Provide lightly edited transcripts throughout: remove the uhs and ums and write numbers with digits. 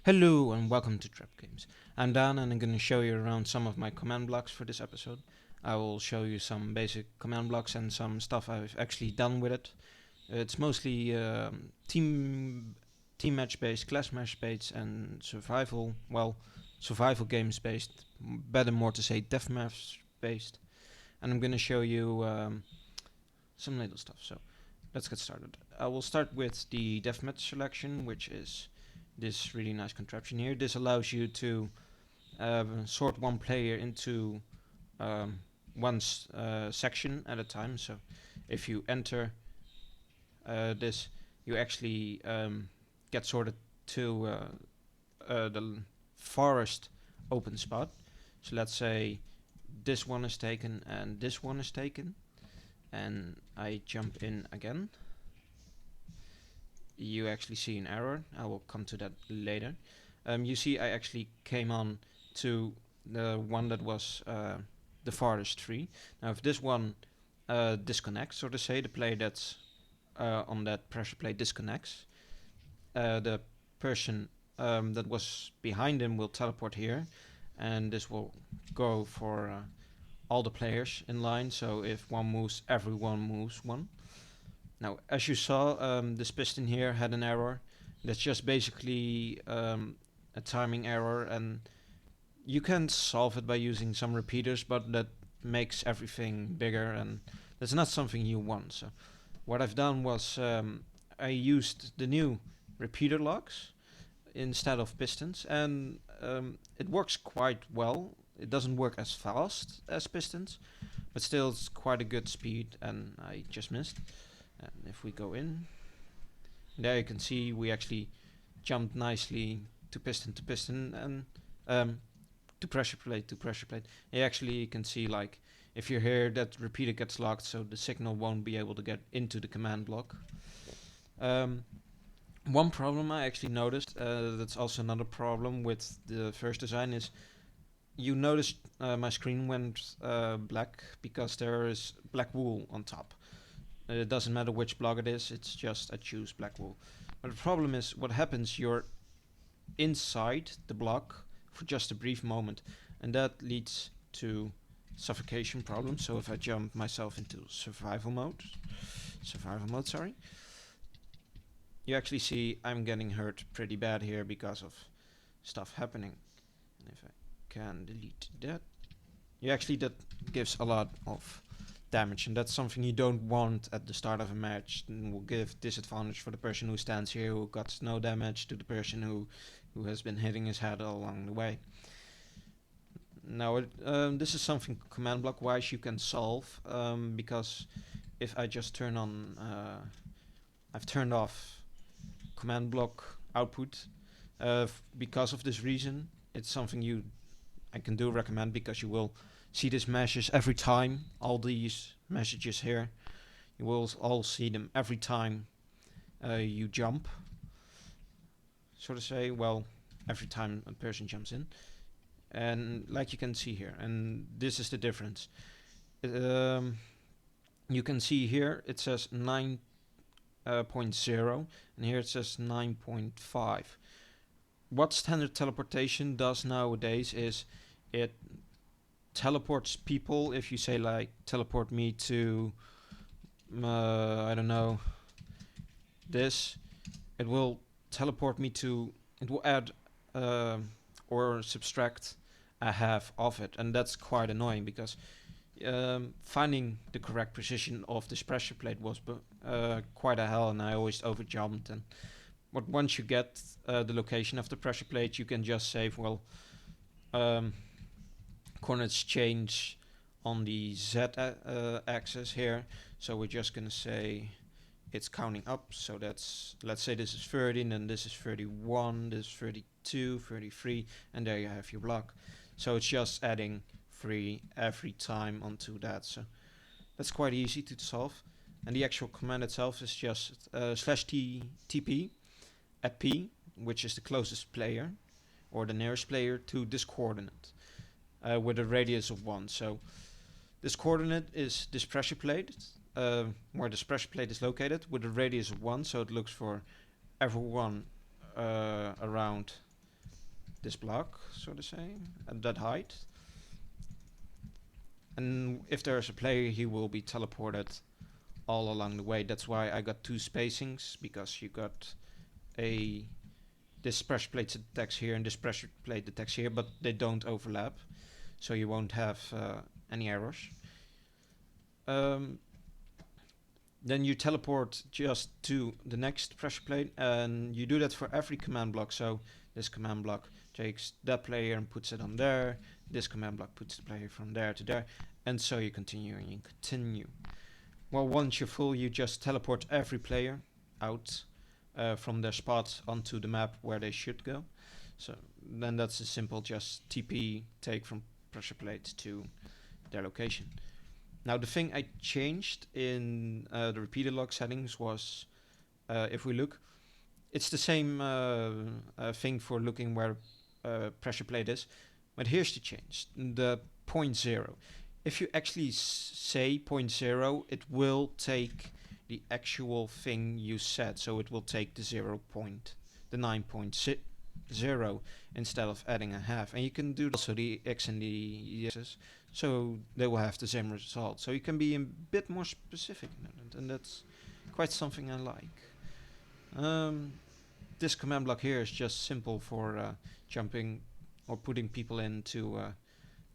Hello and welcome to TrapGamez. I'm Daan and I'm going to show you around some of my command blocks for this episode. I will show you some basic command blocks and some stuff I've actually done with it. It's mostly team match based, class match based, and survival. Well, survival games based. Better more to say deathmatch based. And I'm going to show you some little stuff. So let's get started. I will start with the deathmatch selection, which is this really nice contraption here. This allows you to sort one player into one section at a time. So if you enter this, you actually get sorted to the farthest open spot. So let's say this one is taken and this one is taken, and I jump in again. You actually see an error. I will come to that later. You see I actually came on to the one that was the farthest tree. Now if this one disconnects, so to say, the player that's on that pressure plate disconnects, the person that was behind him will teleport here, and this will go for all the players in line. So if one moves, everyone moves one. Now, as you saw, this piston here had an error. That's just basically a timing error, and you can solve it by using some repeaters, but that makes everything bigger, and that's not something you want. So, what I've done was I used the new repeater locks instead of pistons, and it works quite well. It doesn't work as fast as pistons, but still it's quite a good speed, and I just missed. And if we go in, there you can see we actually jumped nicely to piston and to pressure plate to pressure plate. You actually can see, like, if you're here, that repeater gets locked, so the signal won't be able to get into the command block. One problem I actually noticed, that's also another problem with the first design, is you noticed my screen went black because there is black wool on top. It doesn't matter which block it is, it's just I choose black wool. But the problem is, what happens, you're inside the block for just a brief moment, and that leads to suffocation problems. So if I jump myself into survival mode, sorry, you actually see I'm getting hurt pretty bad here because of stuff happening. And if I can delete that, that gives a lot of damage, and that's something you don't want at the start of a match, and will give disadvantage for the person who stands here who got no damage to the person who has been hitting his head all along the way. Now this is something command block wise you can solve, because if I just turn on I've turned off command block output because of this reason. It's something I can do recommend, because you will see these messages every time. All these messages here, you will all see them every time you jump, so to say. Well, every time a person jumps in, and like you can see here, and this is the difference. You can see here it says 9.0 and here it says 9.5. What standard teleportation does nowadays is it teleports people. If you say, like, teleport me to I don't know, this, it will teleport me to, it will add or subtract a half of it, and that's quite annoying, because finding the correct position of this pressure plate was quite a hell, and I always overjumped. And but once you get the location of the pressure plate, you can just save, well, coordinates change on the Z axis here, so we're just gonna say it's counting up. So that's, let's say this is 30, and then this is 31, this is 32, 33, and there you have your block. So it's just adding 3 every time onto that. So that's quite easy to solve. And the actual command itself is just /TP at P, which is the closest player or the nearest player to this coordinate, with a radius of 1. So this coordinate is this pressure plate, where this pressure plate is located, with a radius of 1. So it looks for everyone around this block, so to say, at that height. And if there's a player, he will be teleported all along the way. That's why I got 2 spacings, because you got this pressure plate detects here and this pressure plate detects here, but they don't overlap, so you won't have any errors. Then you teleport just to the next pressure plate, and you do that for every command block. So this command block takes that player and puts it on there, this command block puts the player from there to there, and so you continue and you continue. Well, once you're full, you just teleport every player out from their spot onto the map where they should go. So then that's a simple just TP take from pressure plate to their location. Now the thing I changed in the repeater log settings was, if we look, it's the same thing for looking where pressure plate is, but here's the change, the 0.0. If you actually say 0.0, it will take the actual thing you said, so it will take the 9.0 instead of adding a half. And you can do also the X and the X's, so they will have the same result. So you can be a bit more specific in that, and that's quite something I like. This command block here is just simple for jumping or putting people into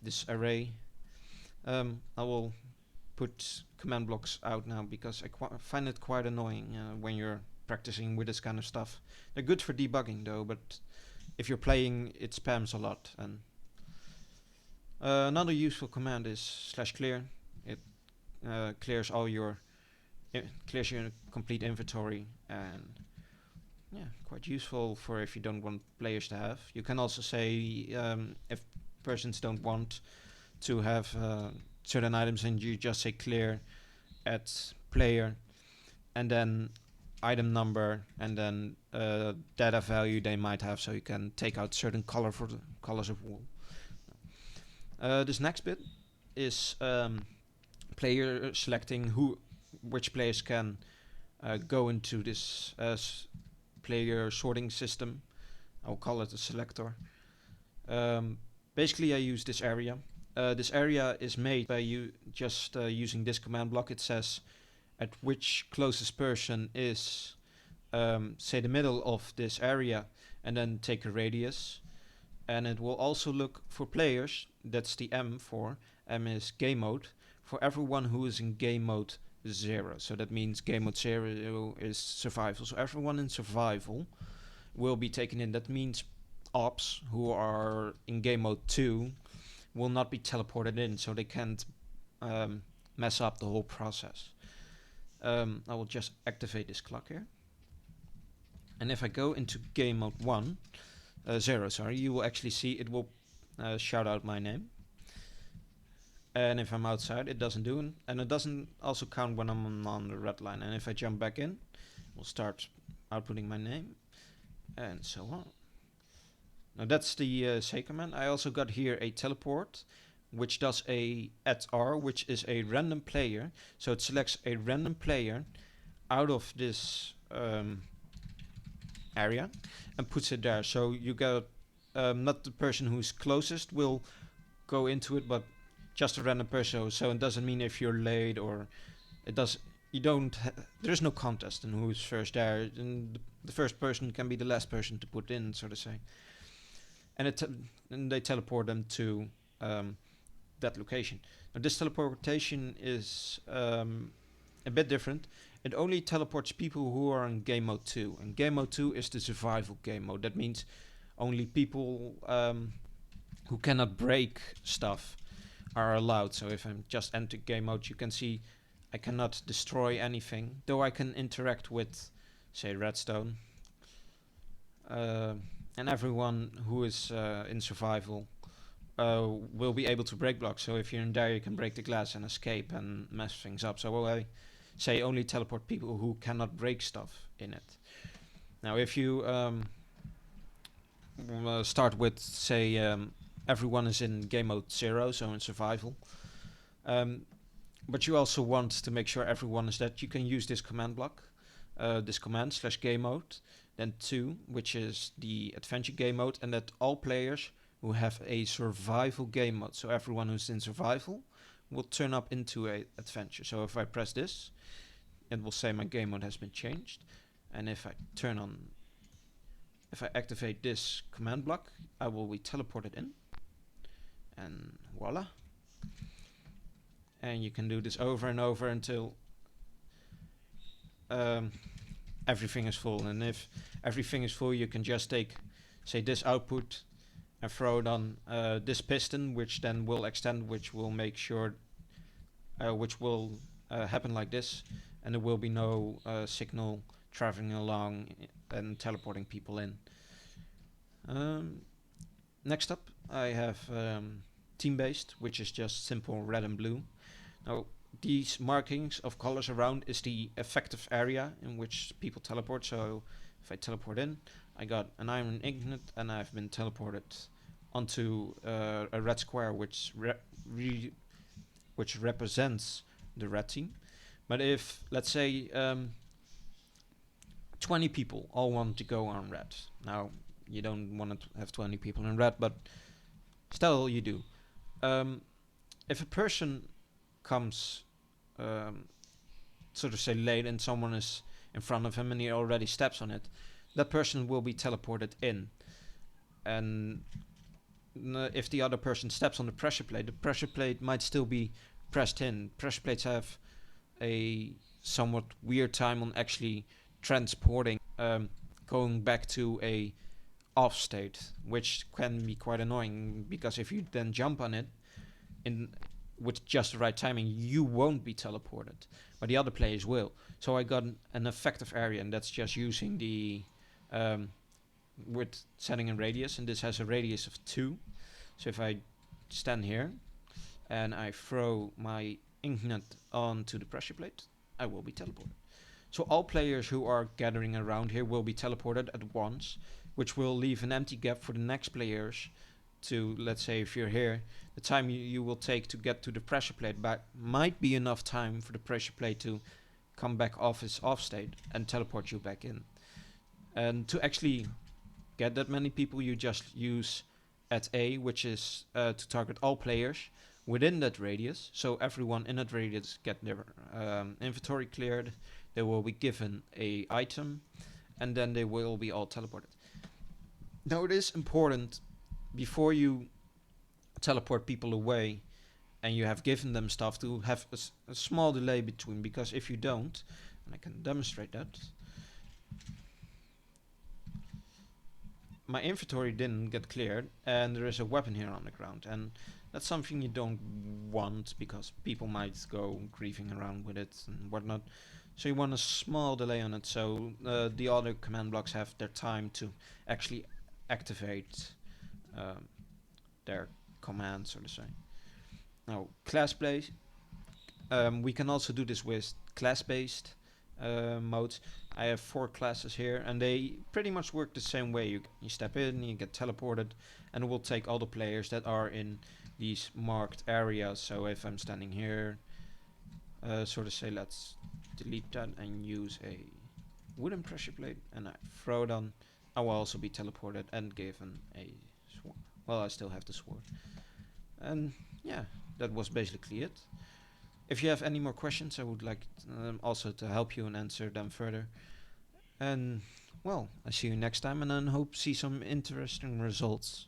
this array. I will put command blocks out now because I find it quite annoying when you're practicing with this kind of stuff. They're good for debugging though, but if you're playing, it spams a lot. And another useful command is /clear. It clears all your clears your complete inventory, and yeah, quite useful for if you don't want players to have. You can also say if persons don't want to have certain items, and you just say clear at player, and then item number, and then data value they might have, so you can take out certain color for the colors of wool. This next bit is player selecting which players can go into this player sorting system. I'll call it a selector. Basically I use this area. This area is made by you just using this command block. It says at which closest person is, say, the middle of this area, and then take a radius. And it will also look for players, that's the M for, M is game mode, for everyone who is in game mode 0. So that means game mode 0 is survival. So everyone in survival will be taken in. That means ops who are in game mode 2 will not be teleported in, so they can't mess up the whole process. I will just activate this clock here. And if I go into game mode 0, you will actually see it will shout out my name. And if I'm outside, it doesn't do it. And it doesn't also count when I'm on the red line. And if I jump back in, we'll start outputting my name, and so on. Now that's the say command. I also got here a teleport, which does a @r, which is a random player. So it selects a random player out of this area and puts it there. So you got not the person who's closest will go into it, but just a random person. So it doesn't mean if you're late, or it does. You don't. There's no contest in who's first there. And the first person can be the last person to put in, so to say. And they teleport them to that location. Now this teleportation is a bit different. It only teleports people who are in game mode 2. And game mode 2 is the survival game mode. That means only people who cannot break stuff are allowed. So if I'm just enter game mode, you can see I cannot destroy anything, though I can interact with, say, Redstone. And everyone who is in survival will be able to break blocks. So if you're in there, you can break the glass and escape and mess things up. So I say only teleport people who cannot break stuff in it. Now if you start with, say, everyone is in game mode 0, so in survival, but you also want to make sure everyone is dead, you can use this command block, this command /game mode, then 2, which is the adventure game mode, and that all players who have a survival game mode, so everyone who's in survival, will turn up into a adventure. So if I press this, it will say my game mode has been changed, and if I activate this command block, I will be teleported in, and voila. And you can do this over and over until everything is full. And if everything is full, you can just take, say, this output and throw it on this piston, which then will extend, which will make sure, which will happen like this, and there will be no signal traveling along and teleporting people in. Next up, I have team-based, which is just simple red and blue. Now, these markings of colors around is the effective area in which people teleport. So if I teleport in, I got an iron ingot, and I've been teleported onto a red square, which represents the red team. But if, let's say, 20 people all want to go on red. Now, you don't want to have 20 people in red, but still you do. If a person comes, sort of say, late, and someone is in front of him and he already steps on it, that person will be teleported in. And if the other person steps on the pressure plate might still be pressed in. Pressure plates have a somewhat weird time on actually transporting, going back to a off state, which can be quite annoying, because if you then jump on it with just the right timing, you won't be teleported, but the other players will. So I got an effective area, and that's just using the with setting a radius, and this has a radius of 2. So if I stand here and I throw my ingot onto the pressure plate, I will be teleported. So all players who are gathering around here will be teleported at once, which will leave an empty gap for the next players to, let's say, if you're here, the time you will take to get to the pressure plate back might be enough time for the pressure plate to come back off its off state and teleport you back in. And to actually get that many people, you just use at A, which is to target all players within that radius. So everyone in that radius get their inventory cleared, they will be given a item, and then they will be all teleported. Now it is important, before you teleport people away and you have given them stuff, to have a small delay between, because if you don't, and I can demonstrate that, my inventory didn't get cleared and there is a weapon here on the ground, and that's something you don't want, because people might go griefing around with it and whatnot. So you want a small delay on it, so the other command blocks have their time to actually activate their commands, so to say. Now, class-based, we can also do this with class-based modes. I have 4 classes here, and they pretty much work the same way. You step in, you get teleported, and it will take all the players that are in these marked areas. So if I'm standing here, sort of say, let's delete that and use a wooden pressure plate, and I throw it on, I will also be teleported and given a sword. Well, I still have the sword. And yeah, that was basically it. If you have any more questions, I would like also to help you and answer them further. And well, I see you next time, and I hope see some interesting results.